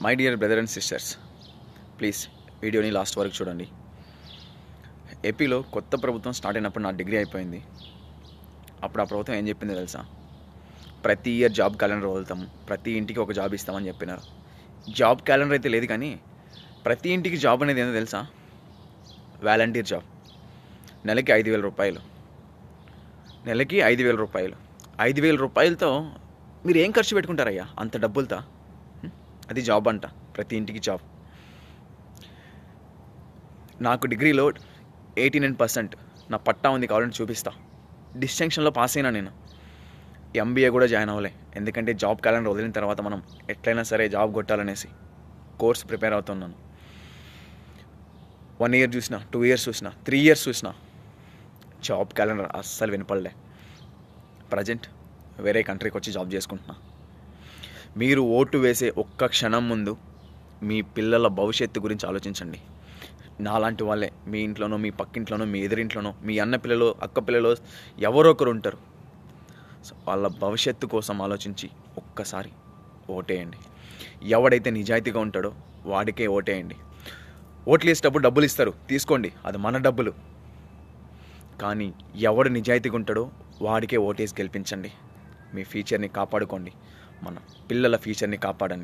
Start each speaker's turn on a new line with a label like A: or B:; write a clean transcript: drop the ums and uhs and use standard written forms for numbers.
A: My dear brother and sisters, please వీడియోని last వరకు చూడండి. ఏపీలో కొత్త ప్రభుత్వం స్టార్ట్ అయినప్పుడు నా డిగ్రీ అయిపోయింది. అప్పుడు ఆ ప్రభుత్వం ఏం చెప్పిందో తెలుసా? ప్రతి ఇయర్ జాబ్ క్యాలెండర్ వదులుతాము, ప్రతి ఇంటికి ఒక జాబ్ ఇస్తామని చెప్పినారు. జాబ్ క్యాలెండర్ అయితే లేదు, కానీ ప్రతి ఇంటికి జాబ్ అనేది ఏంటో తెలుసా? Volunteer job. నెలకి 5,000 రూపాయలు. నెలకి 5,000 రూపాయలు. 5,000 రూపాయలతో మీరు ఏం ఖర్చు పెట్టుకుంటారయ్యా అంత డబ్బులతో? అది జాబ్ అంట, ప్రతి ఇంటికి జాబ్. నాకు డిగ్రీలో 89% నా పట్టా ఉంది, కావాలని చూపిస్తా. డిస్టింక్షన్లో పాస్ అయినా నేను. ఎంబీఏ కూడా జాయిన్ అవ్వలే, ఎందుకంటే జాబ్ క్యాలెండర్ వదిలిన తర్వాత మనం ఎట్లయినా సరే జాబ్ కొట్టాలనేసి కోర్స్ ప్రిపేర్ అవుతున్నాను. 1 ఇయర్ చూసిన, 2 ఇయర్స్ చూసిన, 3 ఇయర్స్ చూసిన, జాబ్ క్యాలెండర్ అస్సలు వినపడలే. ప్రజెంట్ వేరే కంట్రీకి వచ్చి జాబ్ చేసుకుంటున్నా. మీరు ఓటు వేసే ఒక్క క్షణం ముందు మీ పిల్లల భవిష్యత్తు గురించి ఆలోచించండి. నాలాంటి వాళ్ళే మీ ఇంట్లోనో, మీ పక్కింట్లోనో, మీ ఎదురింట్లోనో, మీ అన్న పిల్లలు, అక్క పిల్లలు ఎవరో ఒకరు ఉంటారు. సో వాళ్ళ భవిష్యత్తు కోసం ఆలోచించి ఒక్కసారి ఓటేయండి. ఎవడైతే నిజాయితీగా ఉంటాడో వాడికే ఓటేయండి. ఓట్లు వేసేటప్పుడు డబ్బులు ఇస్తారు, తీసుకోండి, అది మన డబ్బులు. కానీ ఎవడు నిజాయితీగా ఉంటాడో వాడికే ఓటేసి గెలిపించండి. మీ ఫ్యూచర్ని కాపాడుకోండి, మన పిల్లల ఫ్యూచర్ని కాపాడండి.